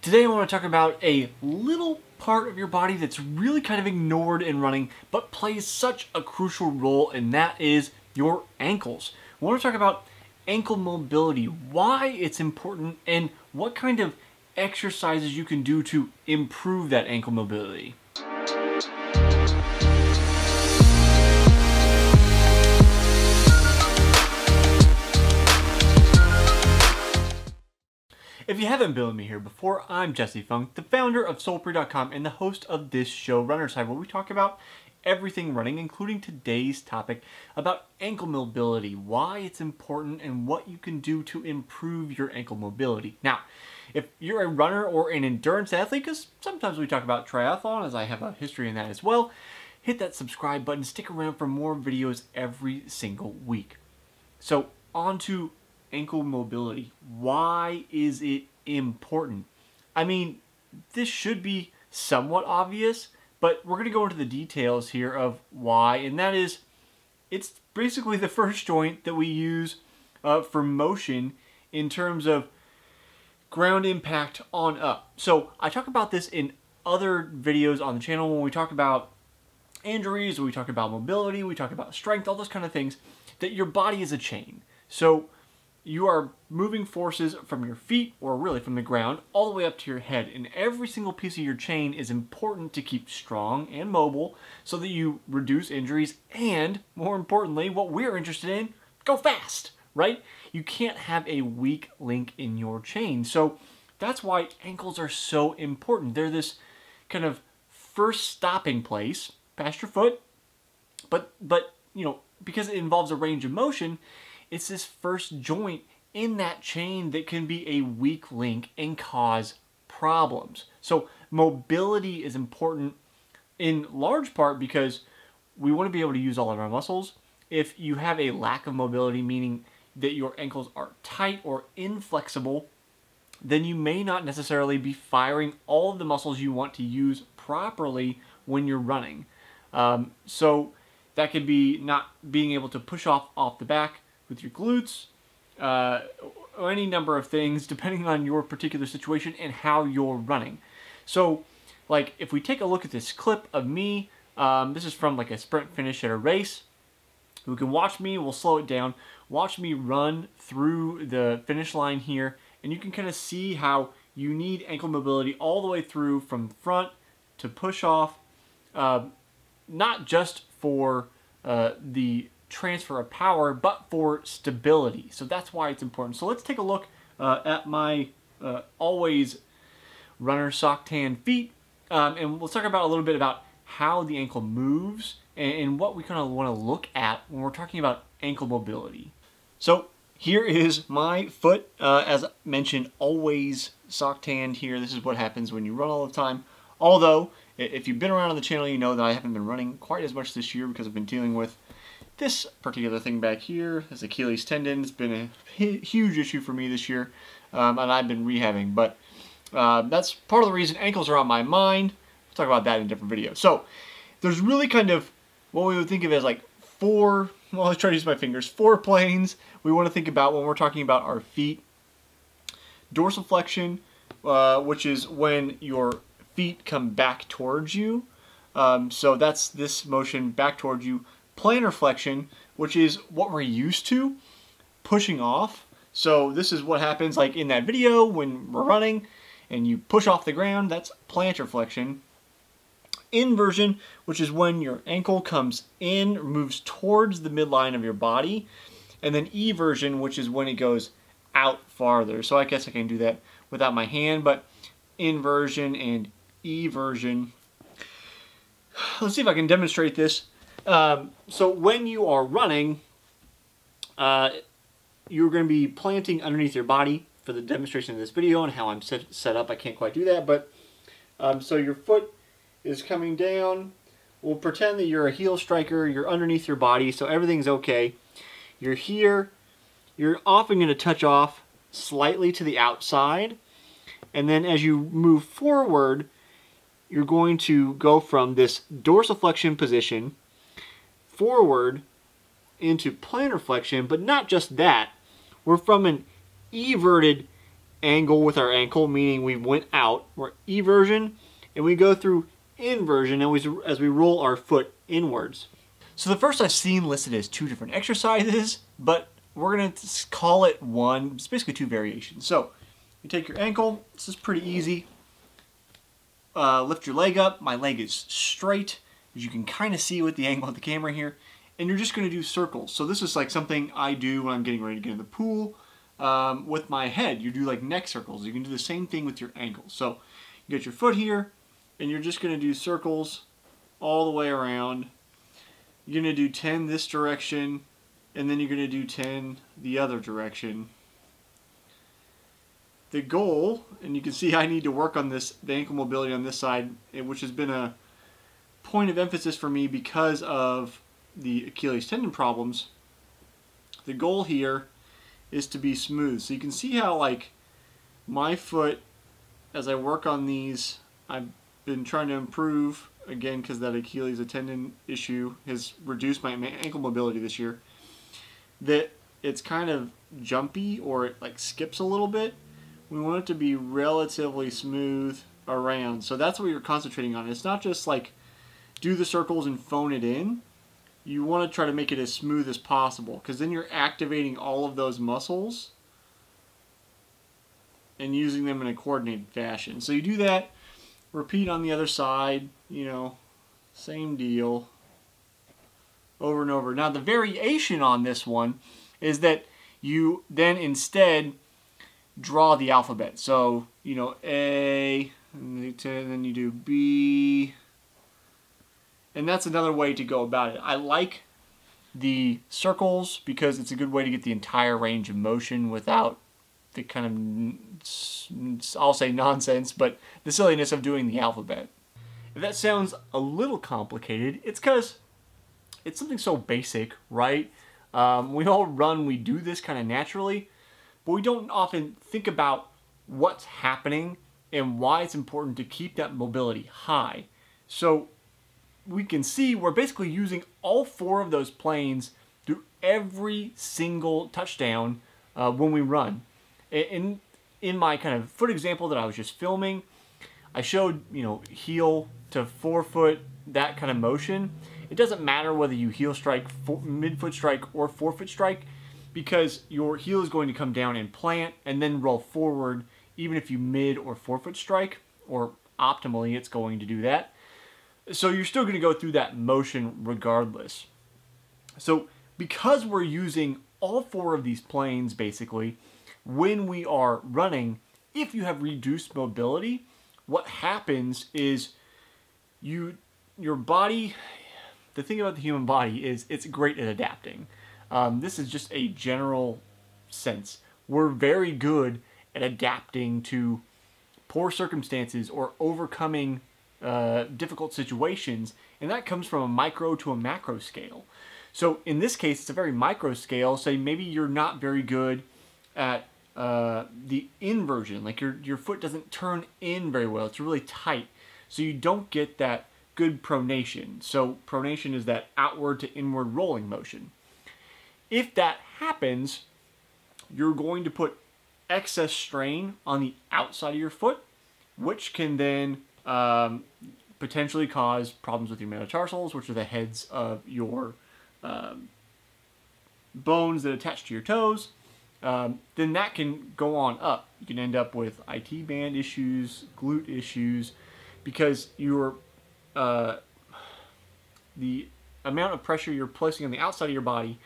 Today I want to talk about a little part of your body that's really kind of ignored in running, but plays such a crucial role, and that is your ankles. We want to talk about ankle mobility, why it's important, and what kind of exercises you can do to improve that ankle mobility. If you haven't been with me here before, I'm Jesse Funk, the founder of Soulpre.com and the host of this show, Runner's High, where we talk about everything running, including today's topic about ankle mobility, why it's important, and what you can do to improve your ankle mobility. Now, if you're a runner or an endurance athlete, because sometimes we talk about triathlon, as I have a history in that as well, hit that subscribe button, stick around for more videos every single week. So, on to ankle mobility. Why is it important? I mean, this should be somewhat obvious, but we're going to go into the details here of why, and that is, it's basically the first joint that we use for motion in terms of ground impact on up. So I talk about this in other videos on the channel when we talk about injuries, we talk about mobility, we talk about strength, all those kind of things, that your body is a chain. So you are moving forces from your feet, or really from the ground, all the way up to your head. And every single piece of your chain is important to keep strong and mobile so that you reduce injuries and, more importantly, what we're interested in, go fast, right? You can't have a weak link in your chain. So that's why ankles are so important. They're this kind of first stopping place past your foot, but you know, because it involves a range of motion, it's this first joint in that chain that can be a weak link and cause problems. So mobility is important in large part because we want to be able to use all of our muscles. If you have a lack of mobility, meaning that your ankles are tight or inflexible, then you may not necessarily be firing all of the muscles you want to use properly when you're running. So that could be not being able to push off the back with your glutes, or any number of things depending on your particular situation and how you're running. So, like, if we take a look at this clip of me, this is from like a sprint finish at a race. You can watch me, we'll slow it down, watch me run through the finish line here, and you can kind of see how you need ankle mobility all the way through from front to push off, not just for the transfer of power, but for stability. So that's why it's important. So let's take a look at my always runner sock tan feet, and let's talk about a little bit about how the ankle moves and what we kind of want to look at when we're talking about ankle mobility. So here is my foot, as mentioned, always sock tanned here. This is what happens when you run all the time. Although, if you've been around on the channel, you know that I haven't been running quite as much this year because I've been dealing with this particular thing back here, this Achilles tendon. It's been a huge issue for me this year, and I've been rehabbing, but that's part of the reason ankles are on my mind. We'll talk about that in a different video. So there's really kind of what we would think of as like four, well, let's try to use my fingers, 4 planes we want to think about when we're talking about our feet. Dorsiflexion, which is when your feet come back towards you. So that's this motion back towards you. Plantar flexion, which is what we're used to, pushing off. So this is what happens like in that video when we're running and you push off the ground. That's plantar flexion. Inversion, which is when your ankle comes in, moves towards the midline of your body. And then eversion, which is when it goes out farther. So I guess I can do that without my hand, but inversion and eversion. Let's see if I can demonstrate this. So when you are running, you're going to be planting underneath your body for the demonstration of this video and how I'm set up. I can't quite do that, but so your foot is coming down. We'll pretend that you're a heel striker. You're underneath your body, so everything's okay. You're here. You're often going to touch off slightly to the outside, and then as you move forward, you're going to go from this dorsiflexion position forward into plantar flexion, but not just that. We're from an everted angle with our ankle, meaning we went out. We're eversion, and we go through inversion as we roll our foot inwards. So the first I've seen listed as 2 different exercises, but we're going to call it one. It's basically 2 variations. So you take your ankle. This is pretty easy. Lift your leg up. My leg is straight, as you can kind of see with the angle of the camera here. And you're just going to do circles. So this is like something I do when I'm getting ready to get in the pool. With my head, you do like neck circles. You can do the same thing with your ankles. So you get your foot here, and you're just going to do circles all the way around. You're going to do 10 this direction, and then you're going to do 10 the other direction. The goal, and you can see I need to work on this, the ankle mobility on this side, which has been a point of emphasis for me because of the Achilles tendon problems. The goal here is to be smooth. So you can see how, like, my foot, as I work on these, I've been trying to improve, again, because that Achilles tendon issue has reduced my ankle mobility this year, that it's kind of jumpy or it like skips a little bit. We want it to be relatively smooth around. So that's what you're concentrating on. It's not just like do the circles and phone it in. You want to try to make it as smooth as possible, because then you're activating all of those muscles and using them in a coordinated fashion. So you do that, repeat on the other side, you know, same deal, over and over. Now the variation on this one is that you then instead draw the alphabet. So, you know, A, and then you do B, and that's another way to go about it. I like the circles because it's a good way to get the entire range of motion without the kind of, I'll say nonsense, but the silliness of doing the alphabet. If that sounds a little complicated, it's because it's something so basic, right? We all run, we do this kind of naturally, but we don't often think about what's happening and why it's important to keep that mobility high. So we can see we're basically using all 4 of those planes through every single touchdown when we run. In my kind of foot example that I was just filming, I showed, you know, heel to forefoot, that kind of motion. It doesn't matter whether you heel strike, midfoot strike, or forefoot strike, because your heel is going to come down and plant and then roll forward, even if you mid or forefoot strike, or optimally it's going to do that. So you're still going to go through that motion regardless. So because we're using all 4 of these planes basically, when we are running, if you have reduced mobility, what happens is your body, the thing about the human body is it's great at adapting. This is just a general sense. We're very good at adapting to poor circumstances or overcoming difficult situations, and that comes from a micro to a macro scale. So in this case, it's a very micro scale. Say maybe you're not very good at the inversion, like your foot doesn't turn in very well. It's really tight, so you don't get that good pronation. So pronation is that outward to inward rolling motion. If that happens, you're going to put excess strain on the outside of your foot, which can then potentially cause problems with your metatarsals, which are the heads of your bones that attach to your toes. Then that can go on up. You can end up with IT band issues, glute issues, because your the amount of pressure you're placing on the outside of your body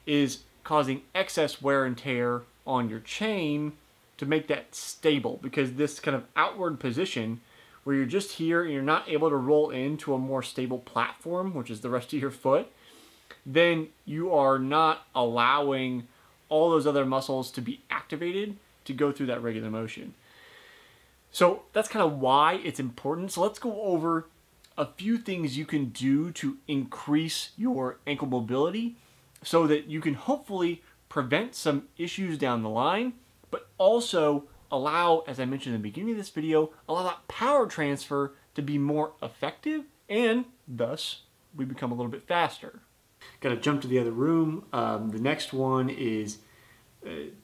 is causing excess wear and tear on your chain to make that stable, because this kind of outward position where you're just here and you're not able to roll into a more stable platform, which is the rest of your foot, then you are not allowing all those other muscles to be activated to go through that regular motion. So that's kind of why it's important. So let's go over a few things you can do to increase your ankle mobility so that you can hopefully prevent some issues down the line, but also allow, as I mentioned in the beginning of this video, allow that power transfer to be more effective, and thus we become a little bit faster. Got to jump to the other room. The next one is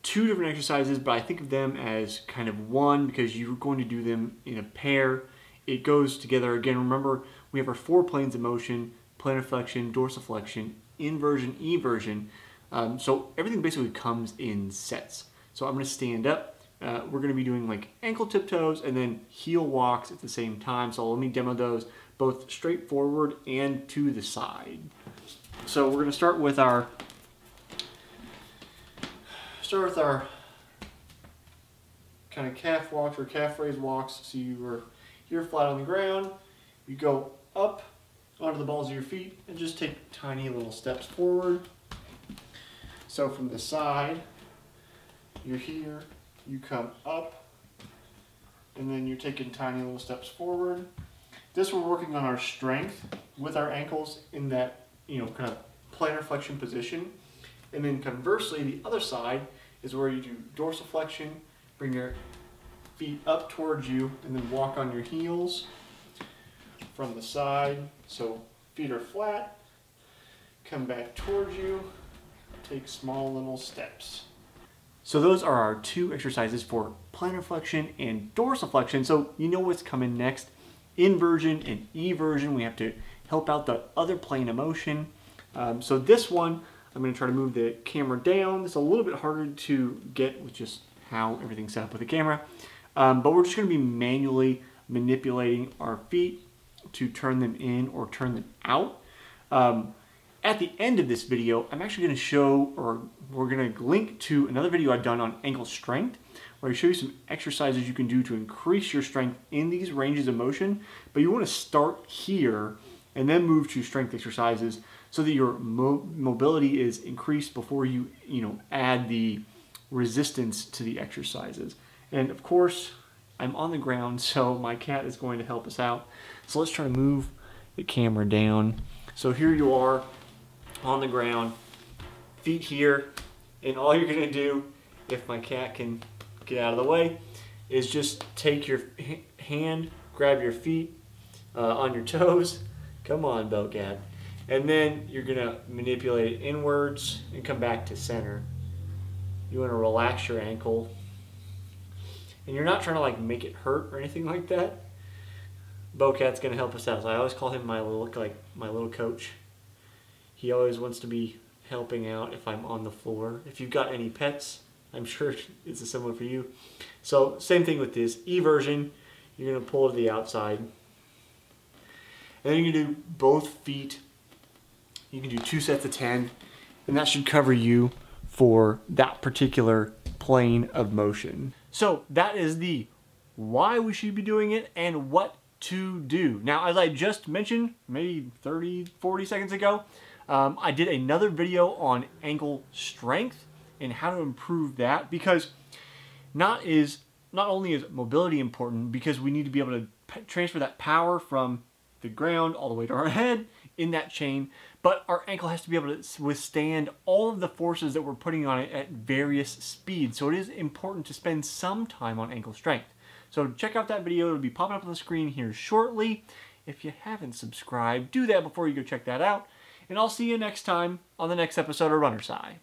two different exercises, but I think of them as kind of one because you're going to do them in a pair. It goes together. Again, remember, we have our 4 planes of motion: plantar flexion, dorsiflexion, inversion, eversion. So everything basically comes in sets. So I'm going to stand up. We're going to be doing like ankle tiptoes and then heel walks at the same time. So let me demo those both straight forward and to the side. So we're going to start with our kind of calf walks or calf raise walks. So you're flat on the ground. You go up onto the balls of your feet and just take tiny little steps forward. So from the side, you're here, you come up, and then you're taking tiny little steps forward. This, we're working on our strength with our ankles in that, kind of plantar flexion position. And then conversely, the other side is where you do dorsiflexion, bring your feet up towards you, and then walk on your heels from the side. So feet are flat, come back towards you, take small little steps. So those are our 2 exercises for plantar flexion and dorsiflexion. So you know what's coming next. Inversion and eversion. We have to help out the other plane of motion. So this one, I'm going to try to move the camera down. It's a little bit harder to get with just how everything's set up with the camera. But we're just going to be manually manipulating our feet to turn them in or turn them out. At the end of this video, I'm actually going to show, or we're going to link to another video I've done on ankle strength, where I show you some exercises you can do to increase your strength in these ranges of motion. But you want to start here and then move to strength exercises so that your mobility is increased before you add the resistance to the exercises. And of course, I'm on the ground, so my cat is going to help us out. So let's try to move the camera down. So here you are on the ground, feet here, and all you're going to do, if my cat can get out of the way, is just take your hand, grab your feet on your toes. Come on, Bellcat. And then you're going to manipulate it inwards and come back to center. You want to relax your ankle. And you're not trying to like make it hurt or anything like that. Bellcat's going to help us out. So I always call him my little coach. He always wants to be helping out if I'm on the floor. If you've got any pets, I'm sure it's similar for you. So same thing with this eversion. You're going to pull to the outside. And then you can do both feet. You can do 2 sets of 10. And that should cover you for that particular plane of motion. So that is the why we should be doing it and what to do. Now, as I just mentioned, maybe 30, 40 seconds ago, I did another video on ankle strength and how to improve that, because not only is mobility important, because we need to be able to transfer that power from the ground all the way to our head in that chain, but our ankle has to be able to withstand all of the forces that we're putting on it at various speeds. So it is important to spend some time on ankle strength. So check out that video. It'll be popping up on the screen here shortly. If you haven't subscribed, do that before you go check that out. And I'll see you next time on the next episode of Runner's High.